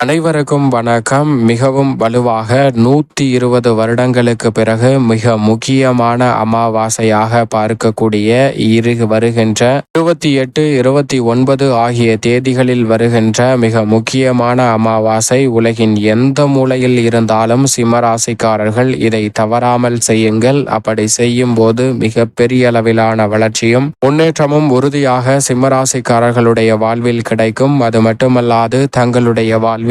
அனைவருக்கும் வணக்கம். மிகவும் வலுவாக 120 வருடங்களுக்கு பிறகு மிக முக்கியமான அமாவாசையாக பார்க்கக்கூடிய வருகின்ற 28, 29 ஆகிய தேதிகளில் வருகின்ற மிக முக்கியமான அமாவாசை. உலகின் எந்த மூலையில் இருந்தாலும் சிம்மராசிக்காரர்கள் இதை தவறாமல் செய்யுங்கள். அப்படி செய்யும் போது மிக பெரிய அளவிலான வளர்ச்சியும் முன்னேற்றமும் உறுதியாக சிம்மராசிக்காரர்களுடைய வாழ்வில் கிடைக்கும். அது மட்டுமல்லாது தங்களுடைய வாழ்வில்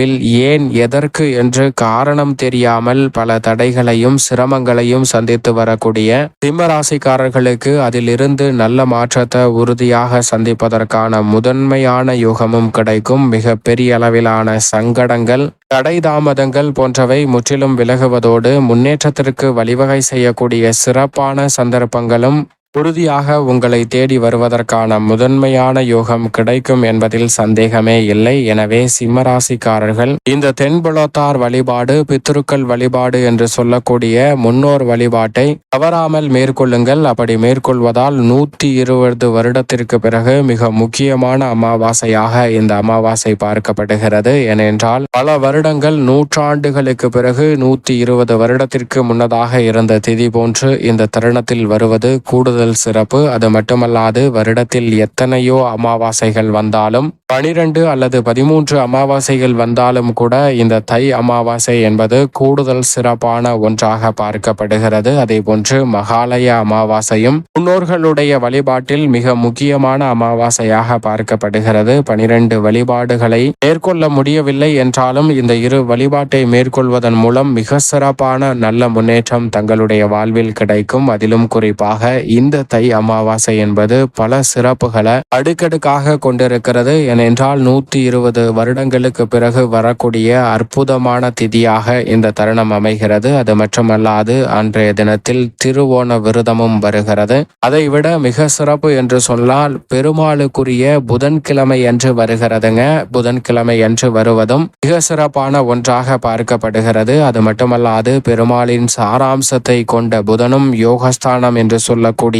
ஏன் எதற்கு என்று காரணம் தெரியாமல் பல தடைகளையும் சிரமங்களையும் சந்தித்து வரக்கூடிய சிம்மராசிக்காரர்களுக்கு அதிலிருந்து நல்ல மாற்றத்தை உறுதியாக சந்திப்பதற்கான முதன்மையான யுகமும் கிடைக்கும். மிக பெரிய அளவிலான சங்கடங்கள், தடை தாமதங்கள் போன்றவை முற்றிலும் விலகுவதோடு முன்னேற்றத்திற்கு வழிவகை செய்யக்கூடிய சிறப்பான சந்தர்ப்பங்களும் உறுதியாக உங்களை தேடி வருவதற்கான முதன்மையான யோகம் கிடைக்கும் என்பதில் சந்தேகமே இல்லை. எனவே சிம்மராசிக்காரர்கள் இந்த தென்புலத்தார் வழிபாடு, பித்ருக்கள் வழிபாடு என்று சொல்லக்கூடிய முன்னோர் வழிபாட்டை தவறாமல் மேற்கொள்ளுங்கள். அப்படி மேற்கொள்வதால் 120 வருடத்திற்கு பிறகு மிக முக்கியமான அமாவாசையாக இந்த அமாவாசை பார்க்கப்படுகிறது. ஏனென்றால் பல வருடங்கள், நூற்றாண்டுகளுக்கு பிறகு 120 வருடத்திற்கு முன்னதாக இருந்த திதி போன்று இந்த தருணத்தில் வருவது கூடுதல் சிறப்பு. அது மட்டுமல்லாது வருடத்தில் எத்தனையோ அமாவாசைகள் வந்தாலும், 12 அல்லது 13 அமாவாசைகள் வந்தாலும் கூட இந்த தை அமாவாசை என்பது கூடுதல் சிறப்பான ஒன்றாக பார்க்கப்படுகிறது. அதே போன்று மகாலய அமாவாசையும் முன்னோர்களுடைய வழிபாட்டில் மிக முக்கியமான அமாவாசையாக பார்க்கப்படுகிறது. 12 வழிபாடுகளை மேற்கொள்ள முடியவில்லை என்றாலும் இந்த இரு வழிபாட்டை மேற்கொள்வதன் மூலம் மிக சிறப்பான நல்ல முன்னேற்றம் தங்களுடைய வாழ்வில் கிடைக்கும். அதிலும் குறிப்பாக இந்த தை அமாவாசை என்பது பல சிறப்புகளை அடுக்கடுக்காக கொண்டிருக்கிறது. ஏனென்றால் 120 வருடங்களுக்கு பிறகு வரக்கூடிய அற்புதமான திதியாக இந்த தருணம் அமைகிறது. அது மட்டுமல்லாது அன்றைய தினத்தில் திருவோண விரதமும் வருகிறது. அதைவிட மிக சிறப்பு என்று சொன்னால் பெருமாளுக்குரிய புதன்கிழமை என்று வருகிறதுங்க. புதன்கிழமை என்று வருவதும் மிக சிறப்பான ஒன்றாக பார்க்கப்படுகிறது. அது மட்டுமல்லாது பெருமாளின் சாராம்சத்தை கொண்ட புதனும் யோகஸ்தானம் என்று சொல்லக்கூடிய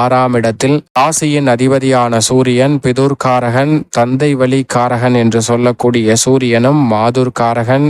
6ஆம் இடத்தில் ராசியின் அதிபதியான சூரியன், பிதுர்காரகன், தந்தை வழி காரகன் என்று சொல்லக்கூடிய சூரியனும், மாதுர்காரகன்,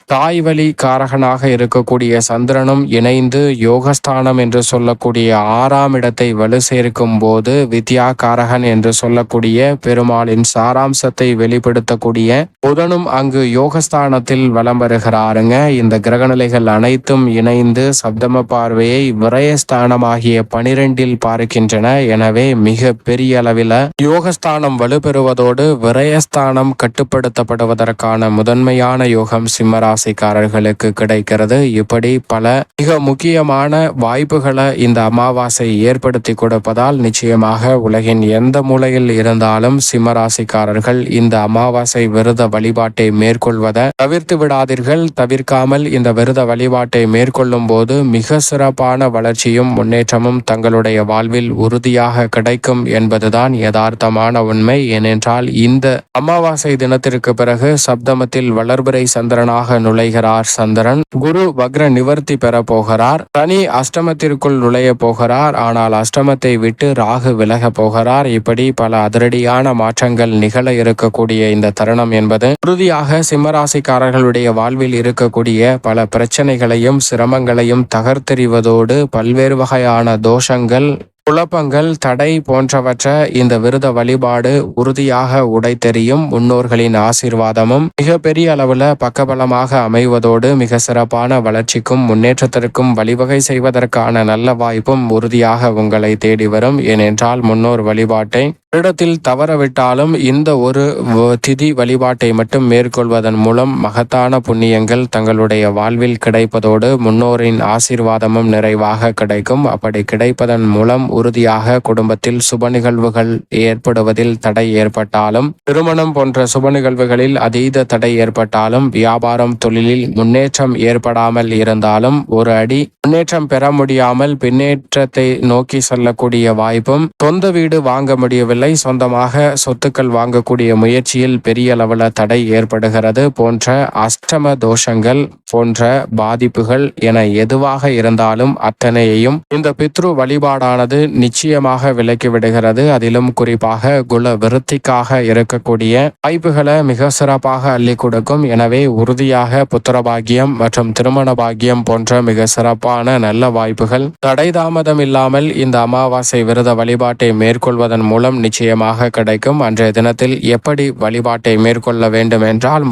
தாய் வழி காரகனாக இருக்கக்கூடிய சந்திரனும் இணைந்து யோகஸ்தானம் என்று சொல்லக்கூடிய 6ஆம் இடத்தை வலு சேர்க்கும் போது வித்யா காரகன் என்று சொல்லக்கூடிய பெருமாளின் சாராம்சத்தை வெளிப்படுத்தக்கூடிய புதனும் அங்கு யோகஸ்தானத்தில் வலம் வருகிறாருங்க. இந்த கிரகநிலைகள் அனைத்தும் இணைந்து சப்தம பார்வையை விரயஸ்தானமாகிய 12இல் பார்க்கின்றன. எனவே மிக பெரிய அளவில் யோகஸ்தானம் வலுப்பெறுவதோடு விரயஸ்தானம் கட்டுப்படுத்தப்படுவதற்கான முதன்மையான யோகம் சிம்மராசிக்காரர்களுக்கு கிடைக்கிறது. இப்படி பல மிக முக்கியமான வாய்ப்புகளை இந்த அமாவாசை ஏற்படுத்தி கொடுப்பதால் நிச்சயமாக உலகின் எந்த மூலையில் இருந்தாலும் சிம்மராசிக்காரர்கள் இந்த அமாவாசை விரத வழிபாட்டை மேற்கொள்வதை தவிர்த்து விடாதீர்கள். தவிர்க்காமல் இந்த விரத வழிபாட்டை மேற்கொள்ளும் போது மிக சிறப்பான வளர்ச்சியும் முன்னேற்றமும் தங்களுடைய வாழ்வில் உறுதியாக கிடைக்கும் என்பதுதான் யதார்த்தமான உண்மை. ஏனென்றால் இந்த அமாவாசை தினத்திற்கு பிறகு சப்தமத்தில் வளர்பிறை சந்திரனாக நுழைகிறார் சந்திரன். குரு வக்ர நிவர்த்தி பெற போகிறார். சனி அஷ்டமத்திற்குள் நுழைய போகிறார். ஆனால் அஷ்டமத்தை விட்டு ராகு விலக போகிறார். இப்படி பல அதிரடியான மாற்றங்கள் நிகழ இருக்கக்கூடிய இந்த தருணம் என்பது உறுதியாக சிம்மராசிக்காரர்களுடைய வாழ்வில் இருக்கக்கூடிய பல பிரச்சனைகளையும் சிரமங்களையும் தகர்த்தெறிவதோடு பல்வேறு வகையான தோஷங்கள், குழப்பங்கள், தடை போன்றவற்றை இந்த விரத வழிபாடு உறுதியாக உடைத்தெறியும். முன்னோர்களின் ஆசீர்வாதமும் மிக பெரிய அளவுல பக்கபலமாக அமைவதோடு மிக சிறப்பான வளர்ச்சிக்கும் முன்னேற்றத்திற்கும் வழிவகை செய்வதற்கான நல்ல வாய்ப்பும் உறுதியாக உங்களை தேடி வரும். ஏனென்றால் முன்னோர் வழிபாட்டை இடத்தில் தவறவிட்டாலும் இந்த ஒரு திதி வழிபாட்டை மட்டும் மேற்கொள்வதன் மூலம் மகத்தான புண்ணியங்கள் தங்களுடைய வாழ்வில் கிடைப்பதோடு முன்னோரின் ஆசீர்வாதமும் நிறைவாக கிடைக்கும். அப்படி கிடைப்பதன் மூலம் உறுதியாக குடும்பத்தில் சுப நிகழ்வுகள் ஏற்படுவதில் தடை ஏற்பட்டாலும், திருமணம் போன்ற சுப நிகழ்வுகளில் அதீத தடை ஏற்பட்டாலும், வியாபாரம் தொழிலில் முன்னேற்றம் ஏற்படாமல் இருந்தாலும், ஒரு அடி முன்னேற்றம் பெற முடியாமல் பின்னேற்றத்தை நோக்கி செல்லக்கூடிய வாய்ப்பும், சொந்த வீடு வாங்க முடியவில்லை இல்லை, சொந்தமாக சொத்துக்கள் வாங்கக்கூடிய முயற்சியில் பெரிய அளவில் தடை ஏற்படுகிறது போன்ற அஷ்டம தோஷங்கள் போன்ற பாதிப்புகள் என எதுவாக இருந்தாலும் அத்தனையையும் இந்த பித்ரு வழிபாடானது நிச்சயமாக விலக்கி விடுகிறது. அதிலும் குறிப்பாக குல விருத்திக்காக இருக்கக்கூடிய வாய்ப்புகளை மிக சிறப்பாக அள்ளி கொடுக்கும். எனவே உறுதியாக புத்திரபாகியம் மற்றும் திருமண பாகியம் போன்ற மிக சிறப்பான நல்ல வாய்ப்புகள் தடை தாமதம் இல்லாமல் இந்த அமாவாசை விரத வழிபாட்டை மேற்கொள்வதன் மூலம் நிச்சயமாக கிடைக்கும். அன்றைய தினத்தில் எப்படி வழிபாட்டை மேற்கொள்ள வேண்டும் என்றால்,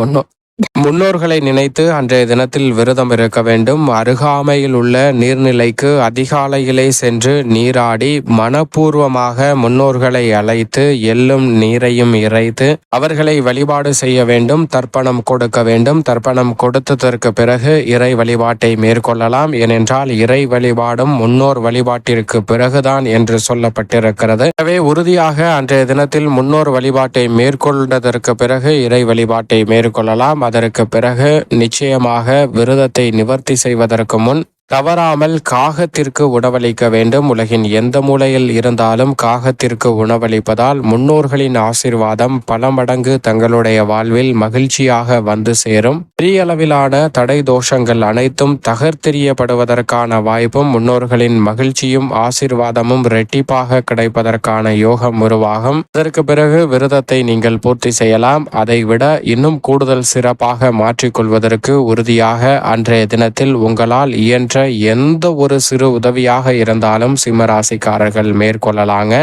முன்னோர்களை நினைத்து அன்றைய தினத்தில் விரதம் இருக்க வேண்டும். அருகாமையில் உள்ள நீர்நிலைக்கு அதிகாலையிலே சென்று நீராடி மனப்பூர்வமாக முன்னோர்களை அழைத்து எள்ளும் நீரையும் இறைத்து அவர்களை வழிபாடு செய்ய வேண்டும். தர்ப்பணம் கொடுக்க வேண்டும். தர்ப்பணம் கொடுத்ததற்கு பிறகு இறை வழிபாட்டை மேற்கொள்ளலாம். ஏனென்றால் இறை வழிபாடும் முன்னோர் வழிபாட்டிற்கு பிறகுதான் என்று சொல்லப்பட்டிருக்கிறது. எனவே உறுதியாக அன்றைய தினத்தில் முன்னோர் வழிபாட்டை மேற்கொண்டதற்கு பிறகு இறை வழிபாட்டை மேற்கொள்ளலாம். அதற்கு பிறகு நிச்சயமாக விரதத்தை நிவர்த்தி செய்வதற்கு முன் தவறாமல் காகத்திற்கு உணவளிக்க வேண்டும். உலகின் எந்த மூலையில் இருந்தாலும் காகத்திற்கு உணவளிப்பதால் முன்னோர்களின் ஆசீர்வாதம் பல மடங்கு தங்களுடைய வாழ்வில் மகிழ்ச்சியாக வந்து சேரும். பெரிய அளவிலான தடை தோஷங்கள் அனைத்தும் தகர்த்தெறியப்படுவதற்கான வாய்ப்பும் முன்னோர்களின் மகிழ்ச்சியும் ஆசீர்வாதமும் இரட்டிப்பாக கிடைப்பதற்கான யோகம் உருவாகும். அதற்கு பிறகு விரதத்தை நீங்கள் பூர்த்தி செய்யலாம். அதைவிட இன்னும் கூடுதல் சிறப்பாக மாற்றிக்கொள்வதற்கு உறுதியாக அன்றைய தினத்தில் உங்களால் இயன்ற எந்த ஒரு சிறு உதவியாக இருந்தாலும் சிம்மராசிக்காரர்கள் மேற்கொள்ளலாங்க.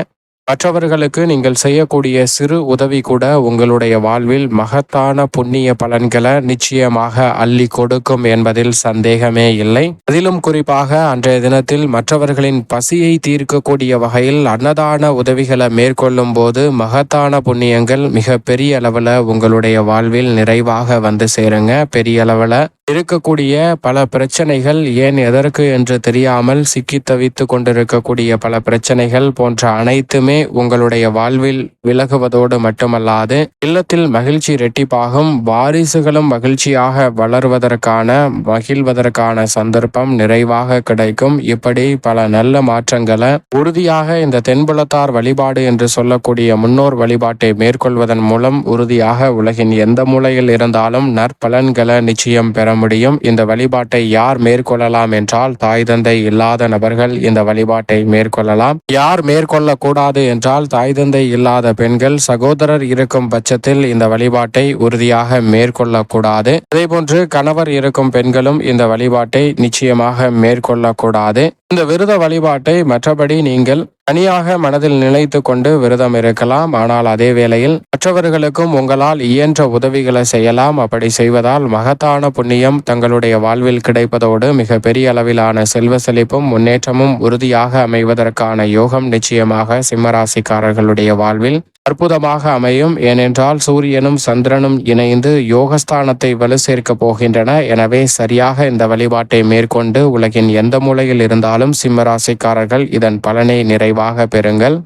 மற்றவர்களுக்கு நீங்கள் செய்யக்கூடிய சிறு உதவி கூட உங்களுடைய வாழ்வில் மகத்தான புண்ணிய பலன்களை நிச்சயமாக அள்ளி கொடுக்கும் என்பதில் சந்தேகமே இல்லை. அதிலும் குறிப்பாக அன்றைய தினத்தில் மற்றவர்களின் பசியை தீர்க்கக்கூடிய வகையில் அன்னதான உதவிகளை மேற்கொள்ளும் போது மகத்தான புண்ணியங்கள் மிக பெரிய அளவில் உங்களுடைய வாழ்வில் நிறைவாக வந்து சேருங்க. பெரிய அளவில் இருக்கக்கூடிய பல பிரச்சனைகள் ஏன் எதற்கு என்று தெரியாமல் சிக்கி தவித்து கொண்டிருக்கக்கூடிய பல பிரச்சனைகள் போன்ற அனைத்துமே உங்களுடைய வாழ்வில் விலகுவதோடு மட்டுமல்லாது இல்லத்தில் மகிழ்ச்சி இரட்டிப்பாகும். வாரிசுகளும் மகிழ்ச்சியாக வளர்வதற்கான மகிழ்வதற்கான சந்தர்ப்பம் நிறைவாக கிடைக்கும். இப்படி பல நல்ல மாற்றங்களை உறுதியாக இந்த தென்புலத்தார் வழிபாடு என்று சொல்லக்கூடிய முன்னோர் வழிபாட்டை மேற்கொள்வதன் மூலம் உறுதியாக உலகின் எந்த மூலையில் இருந்தாலும் நற்பலன்களை நிச்சயம் பெற முடியும். இந்த வழிபாட்டை யார் மேற்கொள்ளலாம் என்றால், தாய் தந்தை இல்லாத நபர்கள் இந்த வழிபாட்டை மேற்கொள்ளலாம். யார் மேற்கொள்ளக்கூடாது என்றால், தாய் தந்தை இல்லாத பெண்கள், சகோதரர் இருக்கும் பட்சத்தில் இந்த வழிபாட்டை உறுதியாக மேற்கொள்ளக்கூடாது. அதேபோன்று கணவர் இருக்கும் பெண்களும் இந்த வழிபாட்டை நிச்சயமாக மேற்கொள்ளக்கூடாது. இந்த விரத வழிபாட்டை மற்றபடி நீங்கள் தனியாக மனதில் நினைத்து கொண்டு விரதம் இருக்கலாம். ஆனால் அதே வேளையில் மற்றவர்களுக்கும் உங்களால் இயன்ற உதவிகளை செய்யலாம். அப்படி செய்வதால் மகத்தான புண்ணியம் தங்களுடைய வாழ்வில் கிடைப்பதோடு மிக பெரிய அளவிலான செல்வ செழிப்பும் முன்னேற்றமும் உறுதியாக அமைவதற்கான யோகம் நிச்சயமாக சிம்மராசிக்காரர்களுடைய வாழ்வில் அற்புதமாக அமையும். ஏனென்றால் சூரியனும் சந்திரனும் இணைந்து யோகஸ்தானத்தை வலு சேர்க்க போகின்றன. எனவே சரியாக இந்த வழிபாட்டை மேற்கொண்டு உலகின் எந்த மூலையில் இருந்தாலும் சிம்மராசிக்காரர்கள் இதன் பலனை நிறைவாக பெறுங்கள்.